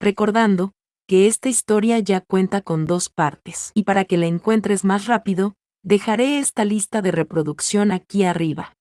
recordando que esta historia ya cuenta con 2 partes, y para que la encuentres más rápido, dejaré esta lista de reproducción aquí arriba.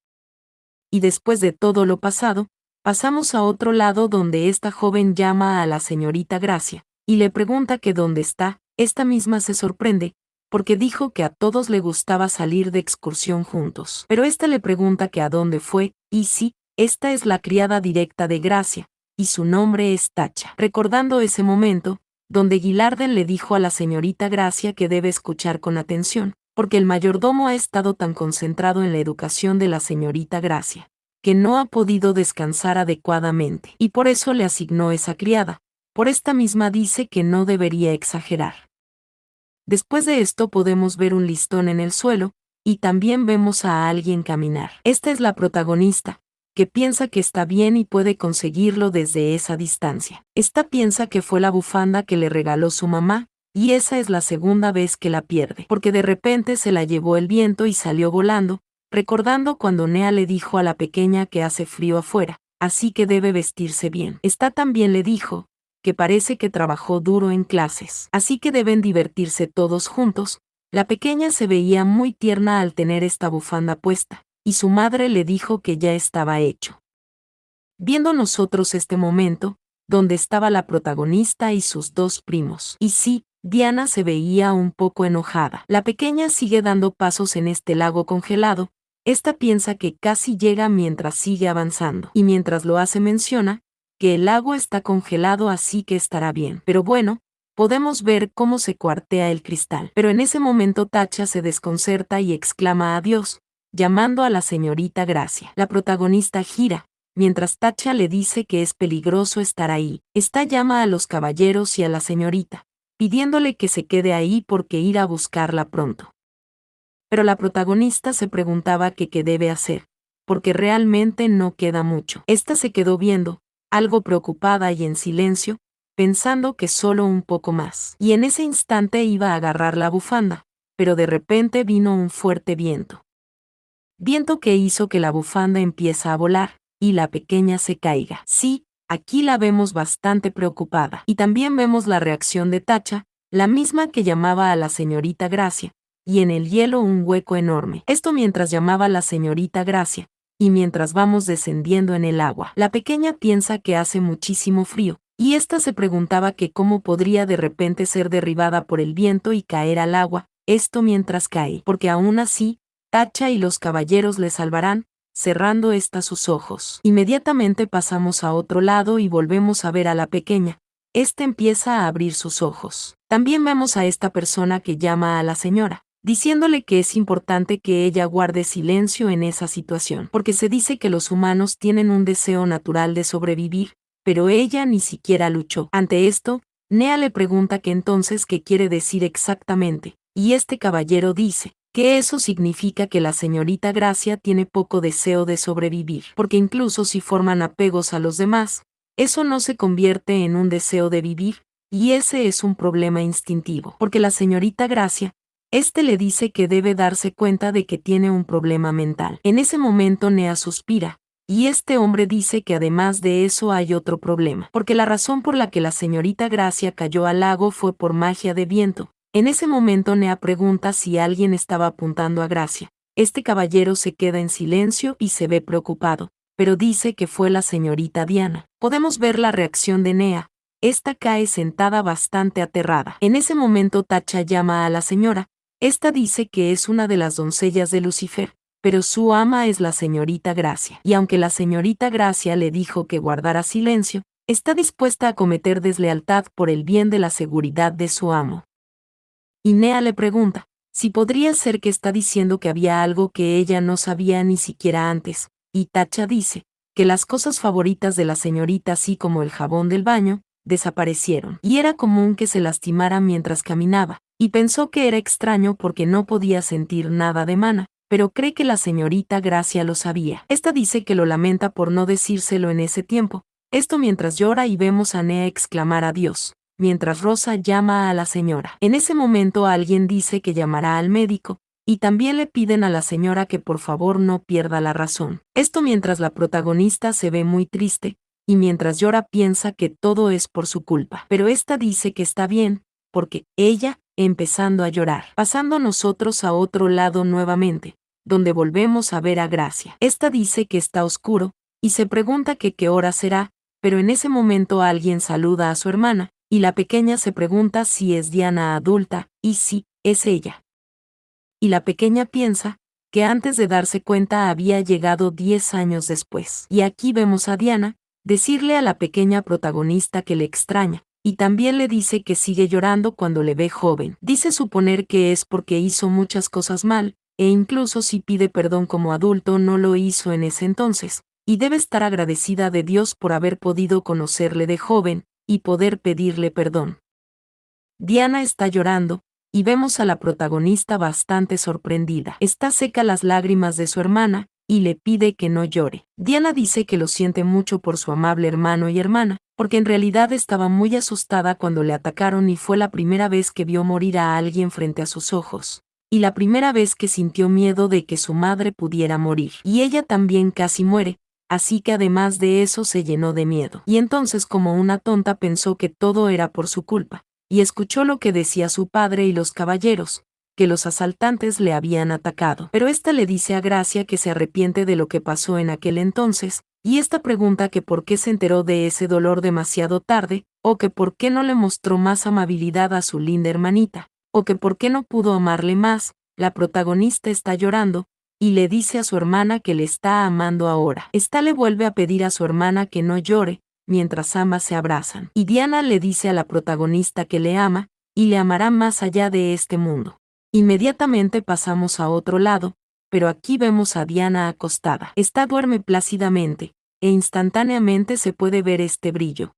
Y después de todo lo pasado, pasamos a otro lado donde esta joven llama a la señorita Gracia, y le pregunta que dónde está. Esta misma se sorprende, porque dijo que a todos le gustaba salir de excursión juntos. Pero esta le pregunta que a dónde fue, y sí, esta es la criada directa de Gracia, y su nombre es Tacha. Recordando ese momento, donde Guilarden le dijo a la señorita Gracia que debe escuchar con atención, porque el mayordomo ha estado tan concentrado en la educación de la señorita Gracia, que no ha podido descansar adecuadamente, y por eso le asignó esa criada. Por esta misma dice que no debería exagerar. Después de esto podemos ver un listón en el suelo, y también vemos a alguien caminar. Esta es la protagonista, que piensa que está bien y puede conseguirlo desde esa distancia. Esta piensa que fue la bufanda que le regaló su mamá, y esa es la segunda vez que la pierde, porque de repente se la llevó el viento y salió volando, recordando cuando Nea le dijo a la pequeña que hace frío afuera, así que debe vestirse bien. Esta también le dijo que parece que trabajó duro en clases, así que deben divertirse todos juntos. La pequeña se veía muy tierna al tener esta bufanda puesta, y su madre le dijo que ya estaba hecho. Viendo nosotros este momento, donde estaba la protagonista y sus 2 primos. Y sí, Diana se veía un poco enojada. La pequeña sigue dando pasos en este lago congelado. Esta piensa que casi llega mientras sigue avanzando. Y mientras lo hace menciona que el lago está congelado, así que estará bien. Pero bueno, podemos ver cómo se cuartea el cristal. Pero en ese momento Tacha se desconcerta y exclama adiós, llamando a la señorita Gracia. La protagonista gira, mientras Tacha le dice que es peligroso estar ahí. Esta llama a los caballeros y a la señorita, pidiéndole que se quede ahí porque ir a buscarla pronto. Pero la protagonista se preguntaba que qué debe hacer, porque realmente no queda mucho. Esta se quedó viendo, algo preocupada y en silencio, pensando que solo un poco más. Y en ese instante iba a agarrar la bufanda, pero de repente vino un fuerte viento. Viento que hizo que la bufanda empiece a volar, y la pequeña se caiga. Sí, aquí la vemos bastante preocupada. Y también vemos la reacción de Tacha, la misma que llamaba a la señorita Gracia, y en el hielo un hueco enorme. Esto mientras llamaba a la señorita Gracia, y mientras vamos descendiendo en el agua. La pequeña piensa que hace muchísimo frío, y esta se preguntaba que cómo podría de repente ser derribada por el viento y caer al agua, esto mientras cae, porque aún así, Tacha y los caballeros le salvarán, cerrando sus ojos. Inmediatamente pasamos a otro lado y volvemos a ver a la pequeña. Esta empieza a abrir sus ojos. También vemos a esta persona que llama a la señora, diciéndole que es importante que ella guarde silencio en esa situación, porque se dice que los humanos tienen un deseo natural de sobrevivir, pero ella ni siquiera luchó. Ante esto, Nea le pregunta que entonces qué quiere decir exactamente, y este caballero dice que eso significa que la señorita Gracia tiene poco deseo de sobrevivir, porque incluso si forman apegos a los demás, eso no se convierte en un deseo de vivir, y ese es un problema instintivo, porque la señorita Gracia, le dice que debe darse cuenta de que tiene un problema mental. En ese momento Nea suspira, y este hombre dice que además de eso hay otro problema, porque la razón por la que la señorita Gracia cayó al lago fue por magia de viento. En ese momento Nea pregunta si alguien estaba apuntando a Gracia. Este caballero se queda en silencio y se ve preocupado, pero dice que fue la señorita Diana. Podemos ver la reacción de Nea. Esta cae sentada bastante aterrada. En ese momento Tacha llama a la señora. Esta dice que es una de las doncellas de Lucifer, pero su ama es la señorita Gracia. Y aunque la señorita Gracia le dijo que guardara silencio, está dispuesta a cometer deslealtad por el bien de la seguridad de su amo. Y Nea le pregunta si podría ser que está diciendo que había algo que ella no sabía ni siquiera antes, y Tacha dice que las cosas favoritas de la señorita, así como el jabón del baño, desaparecieron, y era común que se lastimara mientras caminaba, y pensó que era extraño porque no podía sentir nada de mana, pero cree que la señorita Gracia lo sabía. Esta dice que lo lamenta por no decírselo en ese tiempo, esto mientras llora y vemos a Nea exclamar adiós, mientras Rosa llama a la señora. En ese momento alguien dice que llamará al médico, y también le piden a la señora que por favor no pierda la razón. Esto mientras la protagonista se ve muy triste, y mientras llora piensa que todo es por su culpa. Pero esta dice que está bien, porque ella, empezando a llorar, pasando nosotros a otro lado nuevamente, donde volvemos a ver a Gracia. Esta dice que está oscuro, y se pregunta que qué hora será, pero en ese momento alguien saluda a su hermana, y la pequeña se pregunta si es Diana adulta, y sí, es ella. Y la pequeña piensa que antes de darse cuenta había llegado 10 años después. Y aquí vemos a Diana decirle a la pequeña protagonista que le extraña, y también le dice que sigue llorando cuando le ve joven. Dice suponer que es porque hizo muchas cosas mal, e incluso si pide perdón como adulto no lo hizo en ese entonces, y debe estar agradecida de Dios por haber podido conocerle de joven, y poder pedirle perdón. Diana está llorando, y vemos a la protagonista bastante sorprendida. Está seca las lágrimas de su hermana, y le pide que no llore. Diana dice que lo siente mucho por su amable hermano y hermana, porque en realidad estaba muy asustada cuando le atacaron y fue la primera vez que vio morir a alguien frente a sus ojos, y la primera vez que sintió miedo de que su madre pudiera morir. Y ella también casi muere, así que además de eso se llenó de miedo. Y entonces como una tonta pensó que todo era por su culpa, y escuchó lo que decía su padre y los caballeros, que los asaltantes le habían atacado. Pero ésta le dice a Gracia que se arrepiente de lo que pasó en aquel entonces, y esta pregunta que por qué se enteró de ese dolor demasiado tarde, o que por qué no le mostró más amabilidad a su linda hermanita, o que por qué no pudo amarle más. La protagonista está llorando, y le dice a su hermana que le está amando ahora. Esta le vuelve a pedir a su hermana que no llore, mientras ambas se abrazan. Y Diana le dice a la protagonista que le ama, y le amará más allá de este mundo. Inmediatamente pasamos a otro lado, pero aquí vemos a Diana acostada. Esta duerme plácidamente, e instantáneamente se puede ver este brillo.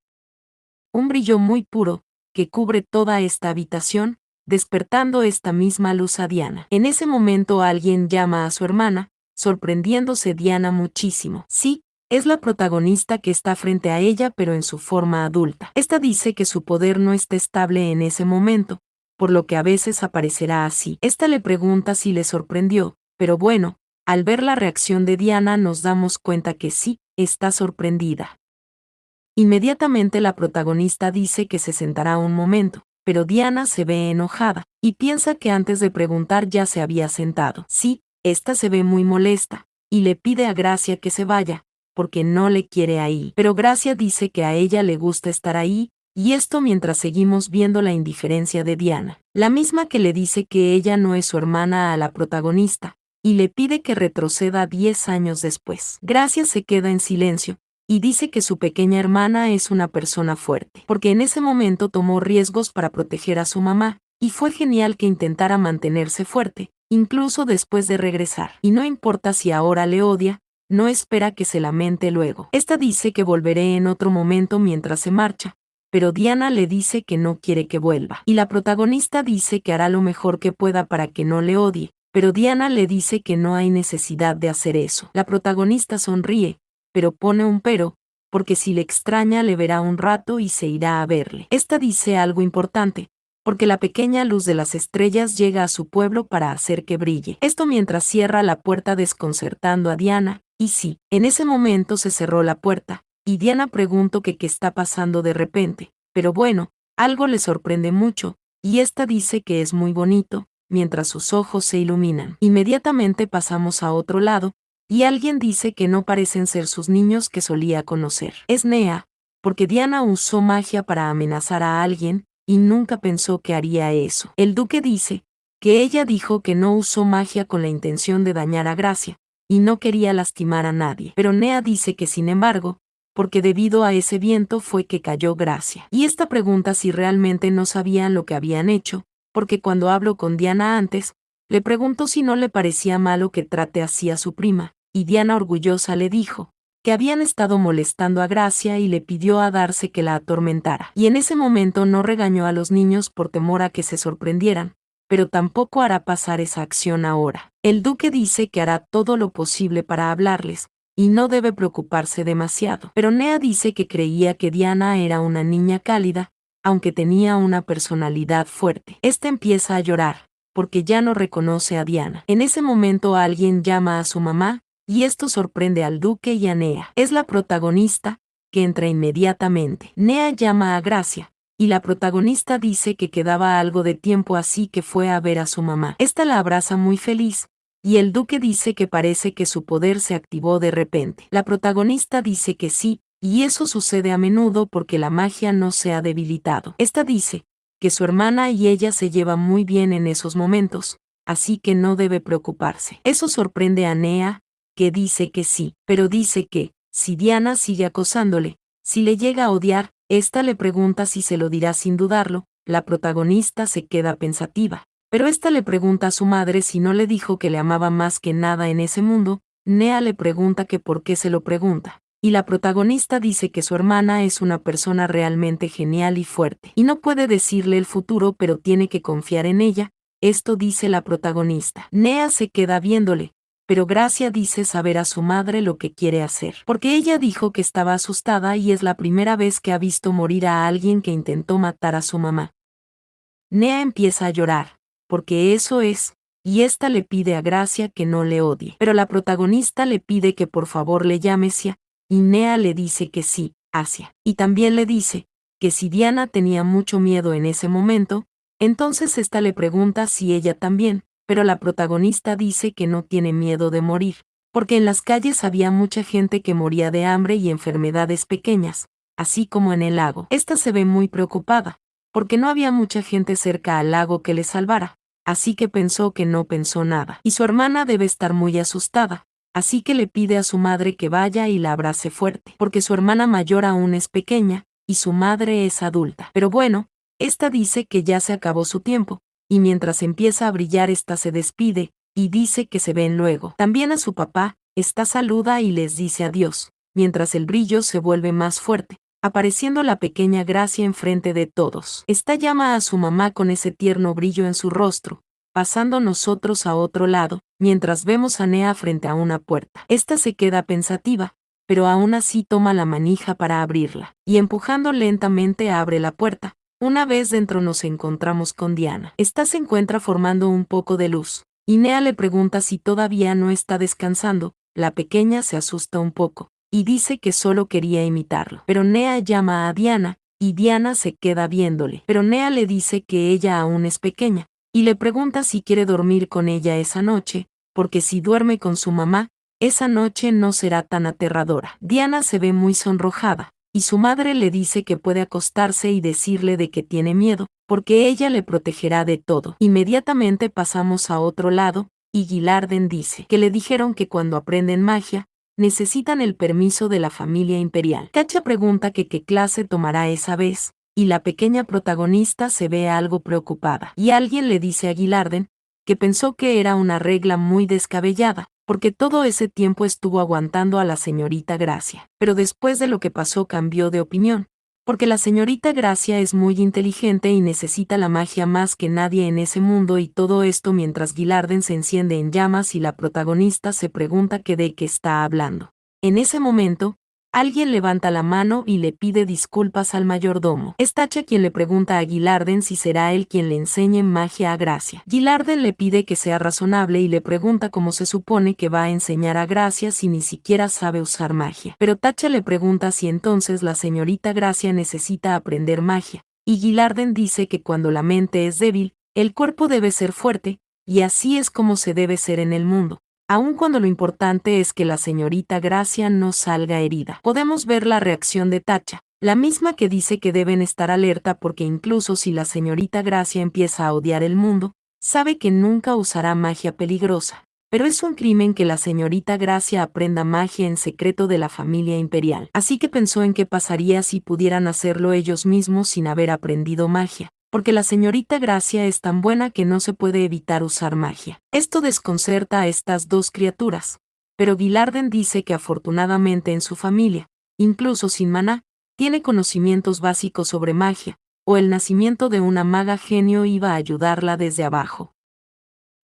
Un brillo muy puro, que cubre toda esta habitación, despertando esta misma luz a Diana. En ese momento alguien llama a su hermana, sorprendiéndose Diana muchísimo. Sí, es la protagonista que está frente a ella pero en su forma adulta. Esta dice que su poder no está estable en ese momento, por lo que a veces aparecerá así. Esta le pregunta si le sorprendió, pero bueno, al ver la reacción de Diana nos damos cuenta que sí, está sorprendida. Inmediatamente la protagonista dice que se sentará un momento, pero Diana se ve enojada, y piensa que antes de preguntar ya se había sentado. Sí, esta se ve muy molesta, y le pide a Gracia que se vaya, porque no le quiere ahí. Pero Gracia dice que a ella le gusta estar ahí, y esto mientras seguimos viendo la indiferencia de Diana, la misma que le dice que ella no es su hermana a la protagonista, y le pide que retroceda 10 años después. Gracia se queda en silencio, y dice que su pequeña hermana es una persona fuerte, porque en ese momento tomó riesgos para proteger a su mamá, y fue genial que intentara mantenerse fuerte, incluso después de regresar. Y no importa si ahora le odia, no espera que se lamente luego. Esta dice que volveré en otro momento mientras se marcha, pero Diana le dice que no quiere que vuelva. Y la protagonista dice que hará lo mejor que pueda para que no le odie, pero Diana le dice que no hay necesidad de hacer eso. La protagonista sonríe, pero pone un pero, porque si le extraña le verá un rato y se irá a verle. Esta dice algo importante, porque la pequeña luz de las estrellas llega a su pueblo para hacer que brille. Esto mientras cierra la puerta desconcertando a Diana, y sí, en ese momento se cerró la puerta, y Diana preguntó que qué está pasando de repente, pero bueno, algo le sorprende mucho, y esta dice que es muy bonito, mientras sus ojos se iluminan. Inmediatamente pasamos a otro lado, y alguien dice que no parecen ser sus niños que solía conocer. Es Nea, porque Diana usó magia para amenazar a alguien, y nunca pensó que haría eso. El duque dice que ella dijo que no usó magia con la intención de dañar a Gracia, y no quería lastimar a nadie. Pero Nea dice que sin embargo, porque debido a ese viento fue que cayó Gracia. Y esta pregunta si realmente no sabían lo que habían hecho, porque cuando hablo con Diana antes, le preguntó si no le parecía malo que trate así a su prima, y Diana orgullosa le dijo que habían estado molestando a Gracia y le pidió a Darce que la atormentara. Y en ese momento no regañó a los niños por temor a que se sorprendieran, pero tampoco hará pasar esa acción ahora. El duque dice que hará todo lo posible para hablarles, y no debe preocuparse demasiado. Pero Nea dice que creía que Diana era una niña cálida, aunque tenía una personalidad fuerte. Esta empieza a llorar, porque ya no reconoce a Diana. En ese momento alguien llama a su mamá, y esto sorprende al duque y a Nea. Es la protagonista, que entra inmediatamente. Nea llama a Gracia, y la protagonista dice que quedaba algo de tiempo así que fue a ver a su mamá. Esta la abraza muy feliz, y el duque dice que parece que su poder se activó de repente. La protagonista dice que sí, y eso sucede a menudo porque la magia no se ha debilitado. Esta dice que su hermana y ella se llevan muy bien en esos momentos, así que no debe preocuparse. Eso sorprende a Nea, que dice que sí, pero dice que, si Diana sigue acosándole, si le llega a odiar, esta le pregunta si se lo dirá sin dudarlo. La protagonista se queda pensativa, pero esta le pregunta a su madre si no le dijo que le amaba más que nada en ese mundo. Nea le pregunta que por qué se lo pregunta, y la protagonista dice que su hermana es una persona realmente genial y fuerte, y no puede decirle el futuro pero tiene que confiar en ella. Esto dice la protagonista. Nea se queda viéndole, pero Gracia dice saber a su madre lo que quiere hacer, porque ella dijo que estaba asustada y es la primera vez que ha visto morir a alguien que intentó matar a su mamá. Nea empieza a llorar, porque eso es, y esta le pide a Gracia que no le odie, pero la protagonista le pide que por favor le llame Sia, y Nea le dice que sí, Asia, y también le dice que si Diana tenía mucho miedo en ese momento, entonces esta le pregunta si ella también, pero la protagonista dice que no tiene miedo de morir, porque en las calles había mucha gente que moría de hambre y enfermedades pequeñas, así como en el lago. Esta se ve muy preocupada, porque no había mucha gente cerca al lago que le salvara, así que pensó que no pensó nada. Y su hermana debe estar muy asustada, así que le pide a su madre que vaya y la abrace fuerte, porque su hermana mayor aún es pequeña, y su madre es adulta. Pero bueno, esta dice que ya se acabó su tiempo, y mientras empieza a brillar esta se despide, y dice que se ven luego. También a su papá, esta saluda y les dice adiós, mientras el brillo se vuelve más fuerte, apareciendo la pequeña Gracia enfrente de todos. Esta llama a su mamá con ese tierno brillo en su rostro, pasando nosotros a otro lado, mientras vemos a Nea frente a una puerta. Esta se queda pensativa, pero aún así toma la manija para abrirla, y empujando lentamente abre la puerta. Una vez dentro nos encontramos con Diana. Esta se encuentra formando un poco de luz, y Nea le pregunta si todavía no está descansando. La pequeña se asusta un poco, y dice que solo quería imitarlo. Pero Nea llama a Diana, y Diana se queda viéndole. Pero Nea le dice que ella aún es pequeña, y le pregunta si quiere dormir con ella esa noche, porque si duerme con su mamá, esa noche no será tan aterradora. Diana se ve muy sonrojada, y su madre le dice que puede acostarse y decirle de que tiene miedo, porque ella le protegerá de todo. Inmediatamente pasamos a otro lado, y Gillarden dice que le dijeron que cuando aprenden magia, necesitan el permiso de la familia imperial. Tacha pregunta que qué clase tomará esa vez, y la pequeña protagonista se ve algo preocupada. Y alguien le dice a Gillarden que pensó que era una regla muy descabellada, porque todo ese tiempo estuvo aguantando a la señorita Gracia. Pero después de lo que pasó cambió de opinión, porque la señorita Gracia es muy inteligente y necesita la magia más que nadie en ese mundo, y todo esto mientras Gillarden se enciende en llamas y la protagonista se pregunta que de qué está hablando. En ese momento, alguien levanta la mano y le pide disculpas al mayordomo. Es Tacha quien le pregunta a Gillarden si será él quien le enseñe magia a Gracia. Gillarden le pide que sea razonable y le pregunta cómo se supone que va a enseñar a Gracia si ni siquiera sabe usar magia. Pero Tacha le pregunta si entonces la señorita Gracia necesita aprender magia. Y Gillarden dice que cuando la mente es débil, el cuerpo debe ser fuerte, y así es como se debe ser en el mundo, aun cuando lo importante es que la señorita Gracia no salga herida. Podemos ver la reacción de Tacha, la misma que dice que deben estar alerta porque incluso si la señorita Gracia empieza a odiar el mundo, sabe que nunca usará magia peligrosa. Pero es un crimen que la señorita Gracia aprenda magia en secreto de la familia imperial. Así que pensó en qué pasaría si pudieran hacerlo ellos mismos sin haber aprendido magia, porque la señorita Gracia es tan buena que no se puede evitar usar magia. Esto desconcerta a estas dos criaturas, pero Gillarden dice que afortunadamente en su familia, incluso sin maná, tiene conocimientos básicos sobre magia, o el nacimiento de una maga genio iba a ayudarla desde abajo.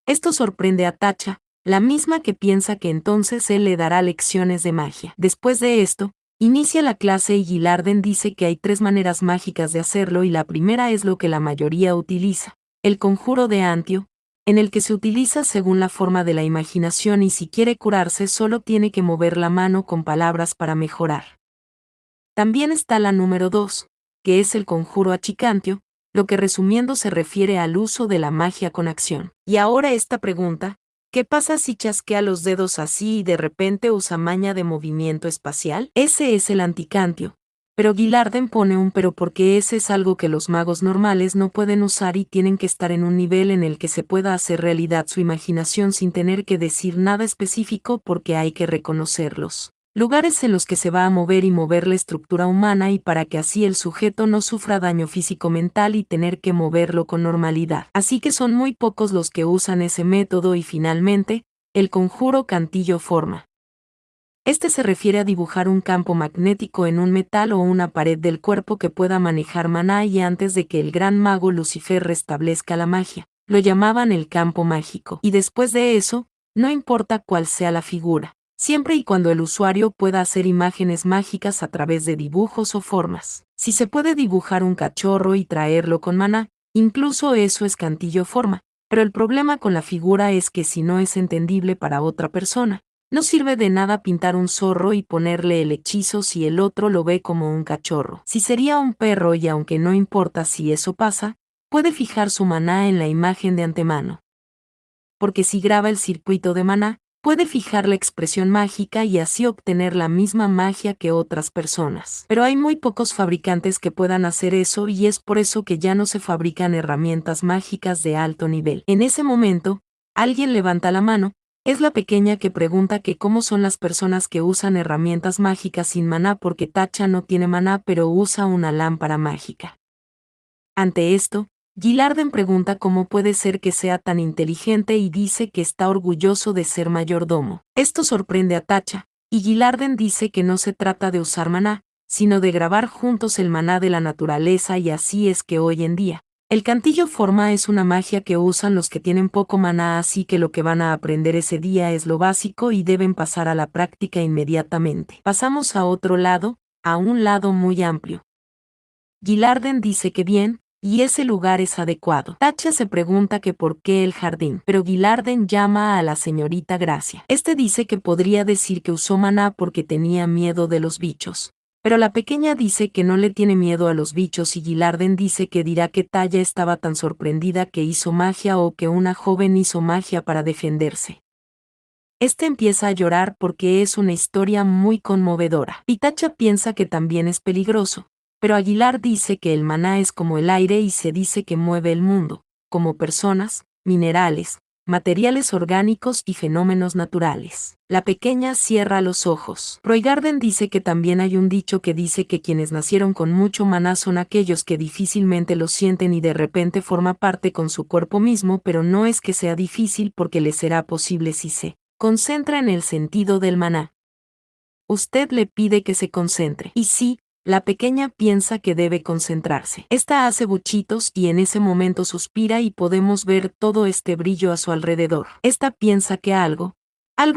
Esto sorprende a Tacha, la misma que piensa que entonces él le dará lecciones de magia. Después de esto, inicia la clase y Gillarden dice que hay 3 maneras mágicas de hacerlo y la primera es lo que la mayoría utiliza, el conjuro de Antio, en el que se utiliza según la forma de la imaginación y si quiere curarse solo tiene que mover la mano con palabras para mejorar. También está la número 2, que es el conjuro achicantio, lo que resumiendo se refiere al uso de la magia con acción. Y ahora esta pregunta, ¿qué pasa si chasquea los dedos así y de repente usa maña de movimiento espacial? Ese es el anticantio. Pero Guillarden pone un pero porque ese es algo que los magos normales no pueden usar y tienen que estar en un nivel en el que se pueda hacer realidad su imaginación sin tener que decir nada específico porque hay que reconocerlos. Lugares en los que se va a mover y mover la estructura humana y para que así el sujeto no sufra daño físico-mental y tener que moverlo con normalidad. Así que son muy pocos los que usan ese método y finalmente, el conjuro cantillo forma. Este se refiere a dibujar un campo magnético en un metal o una pared del cuerpo que pueda manejar maná y antes de que el gran mago Lucifer restablezca la magia, lo llamaban el campo mágico. Y después de eso, no importa cuál sea la figura, siempre y cuando el usuario pueda hacer imágenes mágicas a través de dibujos o formas. Si se puede dibujar un cachorro y traerlo con maná, incluso eso es cantillo forma, pero el problema con la figura es que si no es entendible para otra persona, no sirve de nada pintar un zorro y ponerle el hechizo si el otro lo ve como un cachorro. Si sería un perro y aunque no importa si eso pasa, puede fijar su maná en la imagen de antemano. Porque si graba el circuito de maná, puede fijar la expresión mágica y así obtener la misma magia que otras personas. Pero hay muy pocos fabricantes que puedan hacer eso y es por eso que ya no se fabrican herramientas mágicas de alto nivel. En ese momento, alguien levanta la mano. Es la pequeña que pregunta que cómo son las personas que usan herramientas mágicas sin maná porque Tacha no tiene maná pero usa una lámpara mágica. Ante esto, Guillarden pregunta cómo puede ser que sea tan inteligente y dice que está orgulloso de ser mayordomo. Esto sorprende a Tacha, y Guillarden dice que no se trata de usar maná, sino de grabar juntos el maná de la naturaleza y así es que hoy en día, el cantillo forma es una magia que usan los que tienen poco maná, así que lo que van a aprender ese día es lo básico y deben pasar a la práctica inmediatamente. Pasamos a otro lado, a un lado muy amplio. Guillarden dice que bien, y ese lugar es adecuado. Tacha se pregunta que por qué el jardín, pero Guillarden llama a la señorita Gracia. Este dice que podría decir que usó maná porque tenía miedo de los bichos. Pero la pequeña dice que no le tiene miedo a los bichos y Guillarden dice que dirá que Talla estaba tan sorprendida que hizo magia o que una joven hizo magia para defenderse. Este empieza a llorar porque es una historia muy conmovedora. Y Tacha piensa que también es peligroso, pero Aguilar dice que el maná es como el aire y se dice que mueve el mundo, como personas, minerales, materiales orgánicos y fenómenos naturales. La pequeña cierra los ojos. Roygarden dice que también hay un dicho que dice que quienes nacieron con mucho maná son aquellos que difícilmente lo sienten y de repente forma parte con su cuerpo mismo, pero no es que sea difícil porque le será posible si se concentra en el sentido del maná. Usted le pide que se concentre. Y sí, la pequeña piensa que debe concentrarse. Esta hace buchitos y en ese momento suspira y podemos ver todo este brillo a su alrededor. Esta piensa que algo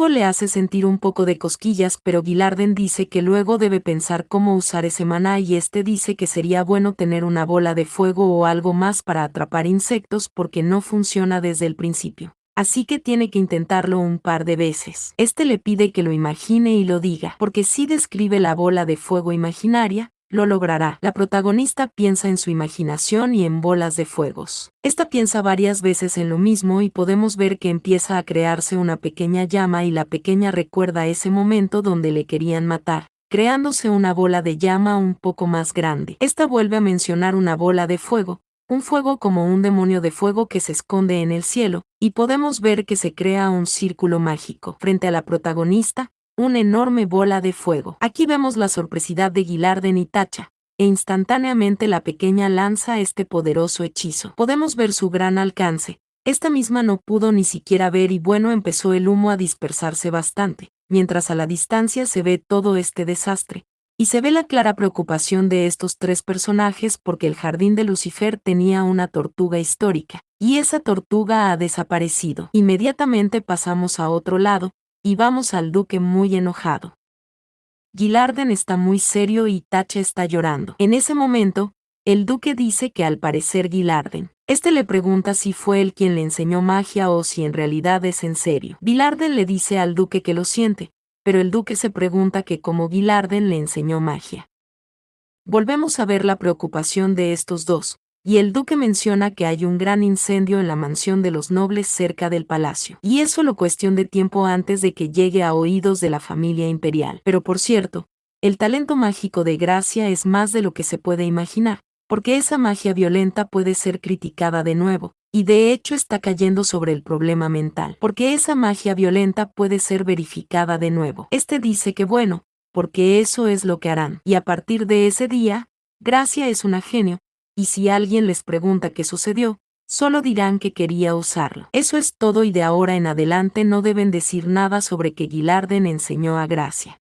le hace sentir un poco de cosquillas, pero Guillarden dice que luego debe pensar cómo usar ese maná y este dice que sería bueno tener una bola de fuego o algo más para atrapar insectos porque no funciona desde el principio. Así que tiene que intentarlo un par de veces. Este le pide que lo imagine y lo diga, porque si describe la bola de fuego imaginaria, lo logrará. La protagonista piensa en su imaginación y en bolas de fuegos. Esta piensa varias veces en lo mismo y podemos ver que empieza a crearse una pequeña llama y la pequeña recuerda ese momento donde le querían matar, creándose una bola de llama un poco más grande. Esta vuelve a mencionar una bola de fuego, un fuego como un demonio de fuego que se esconde en el cielo, y podemos ver que se crea un círculo mágico. Frente a la protagonista, una enorme bola de fuego. Aquí vemos la sorpresidad de Guillarden y Tacha, e instantáneamente la pequeña lanza este poderoso hechizo. Podemos ver su gran alcance. Esta misma no pudo ni siquiera ver y bueno empezó el humo a dispersarse bastante, mientras a la distancia se ve todo este desastre. Y se ve la clara preocupación de estos tres personajes porque el jardín de Lucifer tenía una tortuga histórica, y esa tortuga ha desaparecido. Inmediatamente pasamos a otro lado, y vamos al duque muy enojado. Guillarden está muy serio y Tacha está llorando. En ese momento, el duque dice que al parecer Guillarden. Este le pregunta si fue él quien le enseñó magia o si en realidad es en serio. Guillarden le dice al duque que lo siente, pero el duque se pregunta que cómo Guillarden le enseñó magia. Volvemos a ver la preocupación de estos dos, y el duque menciona que hay un gran incendio en la mansión de los nobles cerca del palacio, y es solo cuestión de tiempo antes de que llegue a oídos de la familia imperial. Pero por cierto, el talento mágico de Gracia es más de lo que se puede imaginar, porque esa magia violenta puede ser criticada de nuevo, y de hecho está cayendo sobre el problema mental, porque esa magia violenta puede ser verificada de nuevo. Este dice que bueno, porque eso es lo que harán, y a partir de ese día, Gracia es una genio, y si alguien les pregunta qué sucedió, solo dirán que quería usarlo. Eso es todo y de ahora en adelante no deben decir nada sobre que Guillarden enseñó a Gracia.